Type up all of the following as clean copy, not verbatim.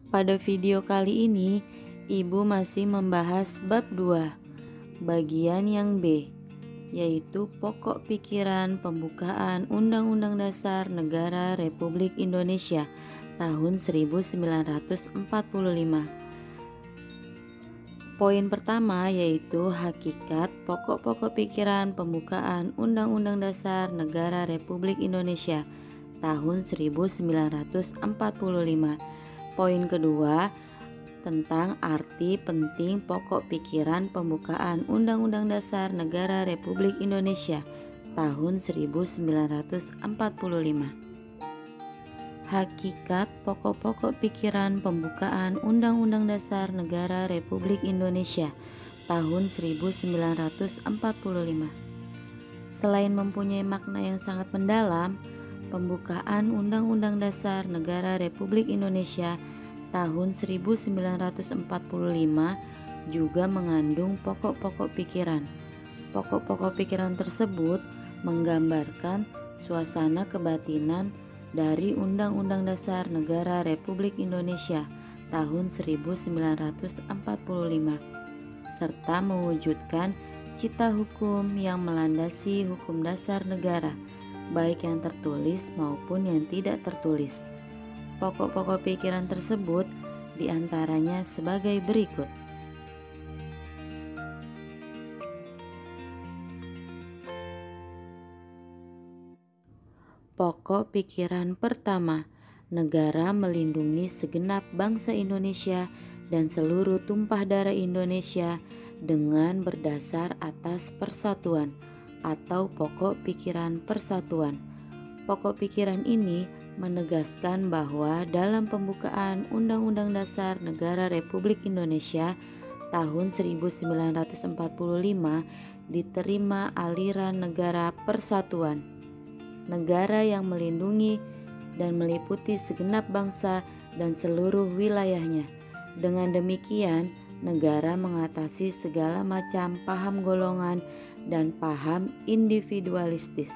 Pada video kali ini, Ibu masih membahas bab 2, bagian yang B, yaitu pokok pikiran pembukaan Undang-Undang Dasar Negara Republik Indonesia tahun 1945. Poin pertama yaitu hakikat pokok-pokok pikiran pembukaan Undang-Undang Dasar Negara Republik Indonesia tahun 1945. Poin kedua tentang arti penting pokok pikiran pembukaan Undang-Undang Dasar Negara Republik Indonesia tahun 1945. Hakikat pokok-pokok pikiran pembukaan Undang-Undang Dasar Negara Republik Indonesia tahun 1945. Selain mempunyai makna yang sangat mendalam, pembukaan Undang-Undang Dasar Negara Republik Indonesia tahun 1945 juga mengandung pokok-pokok pikiran. Pokok-pokok pikiran tersebut menggambarkan suasana kebatinan dari Undang-Undang Dasar Negara Republik Indonesia tahun 1945 serta mewujudkan cita hukum yang melandasi hukum dasar negara, baik yang tertulis maupun yang tidak tertulis. Pokok-pokok pikiran tersebut diantaranya sebagai berikut. Pokok pikiran pertama, negara melindungi segenap bangsa Indonesia dan seluruh tumpah darah Indonesia dengan berdasar atas persatuan atau pokok pikiran persatuan. Pokok pikiran ini menegaskan bahwa dalam pembukaan Undang-Undang Dasar Negara Republik Indonesia tahun 1945 diterima aliran negara persatuan, negara yang melindungi dan meliputi segenap bangsa dan seluruh wilayahnya. Dengan demikian, negara mengatasi segala macam paham golongan dan paham individualistis.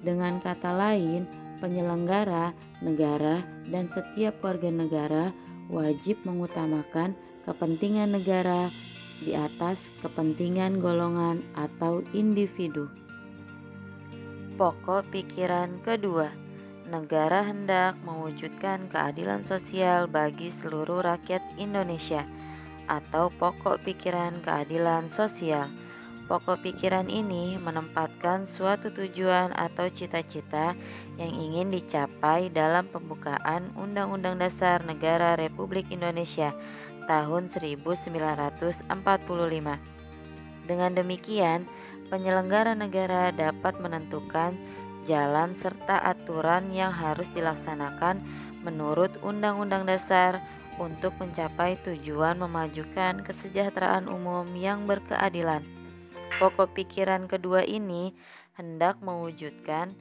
Dengan kata lain, penyelenggara, negara, dan setiap warga negara wajib mengutamakan kepentingan negara di atas kepentingan golongan atau individu. Pokok pikiran kedua, negara hendak mewujudkan keadilan sosial bagi seluruh rakyat Indonesia atau pokok pikiran keadilan sosial. Pokok pikiran ini menempatkan suatu tujuan atau cita-cita yang ingin dicapai dalam pembukaan Undang-Undang Dasar Negara Republik Indonesia tahun 1945. Dengan demikian, penyelenggara negara dapat menentukan jalan serta aturan yang harus dilaksanakan menurut Undang-Undang Dasar untuk mencapai tujuan memajukan kesejahteraan umum yang berkeadilan. Pokok pikiran kedua ini hendak mewujudkan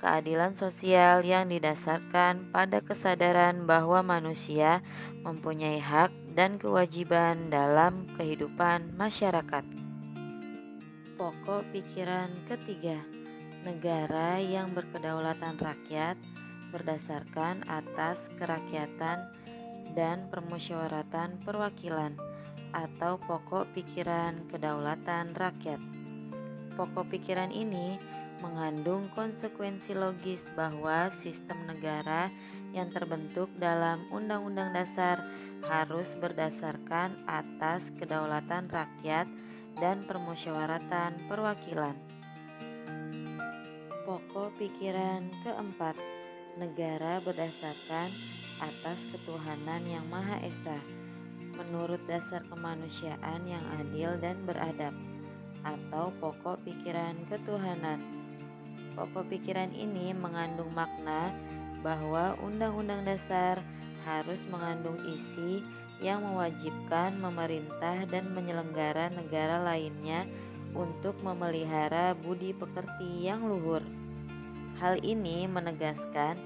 keadilan sosial yang didasarkan pada kesadaran bahwa manusia mempunyai hak dan kewajiban dalam kehidupan masyarakat. Pokok pikiran ketiga, negara yang berkedaulatan rakyat berdasarkan atas kerakyatan dan permusyawaratan perwakilan atau pokok pikiran kedaulatan rakyat. Pokok pikiran ini mengandung konsekuensi logis bahwa sistem negara yang terbentuk dalam Undang-Undang Dasar harus berdasarkan atas kedaulatan rakyat dan permusyawaratan perwakilan. Pokok pikiran keempat, negara berdasarkan atas ketuhanan yang Maha Esa menurut dasar kemanusiaan yang adil dan beradab atau pokok pikiran ketuhanan. Pokok pikiran ini mengandung makna bahwa Undang-Undang Dasar harus mengandung isi yang mewajibkan memerintah dan penyelenggara negara lainnya untuk memelihara budi pekerti yang luhur. Hal ini menegaskan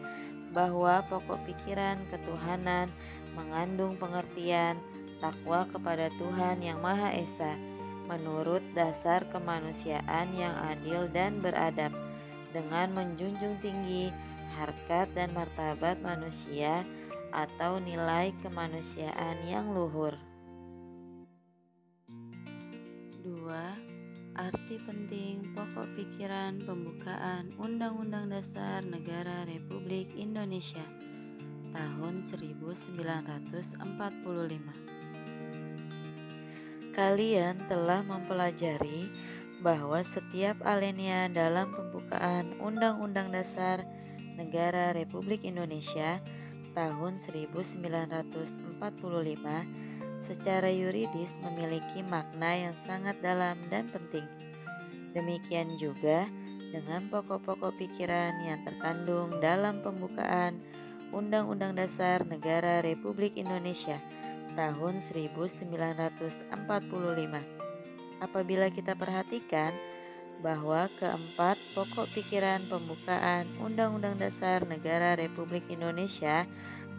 bahwa pokok pikiran ketuhanan mengandung pengertian takwa kepada Tuhan Yang Maha Esa menurut dasar kemanusiaan yang adil dan beradab, dengan menjunjung tinggi harkat dan martabat manusia atau nilai kemanusiaan yang luhur. 2. Arti penting pokok pikiran pembukaan Undang-Undang Dasar Negara Republik Indonesia tahun 1945. Kalian telah mempelajari bahwa setiap alinea dalam pembukaan Undang-Undang Dasar Negara Republik Indonesia tahun 1945 secara yuridis memiliki makna yang sangat dalam dan penting. Demikian juga dengan pokok-pokok pikiran yang terkandung dalam pembukaan Undang-Undang Dasar Negara Republik Indonesia tahun 1945. Apabila kita perhatikan bahwa keempat pokok pikiran pembukaan Undang-Undang Dasar Negara Republik Indonesia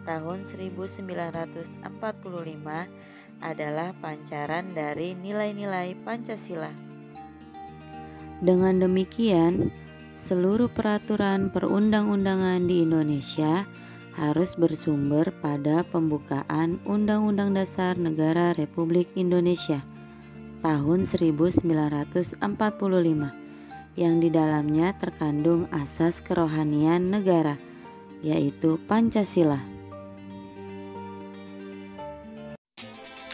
tahun 1945 adalah pancaran dari nilai-nilai Pancasila. Dengan demikian, seluruh peraturan perundang-undangan di Indonesia harus bersumber pada pembukaan Undang-Undang Dasar Negara Republik Indonesia tahun 1945 yang di dalamnya terkandung asas kerohanian negara, yaitu Pancasila.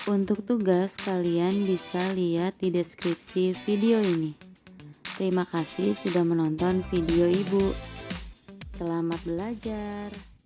Untuk tugas, kalian bisa lihat di deskripsi video ini. Terima kasih sudah menonton video Ibu. Selamat belajar.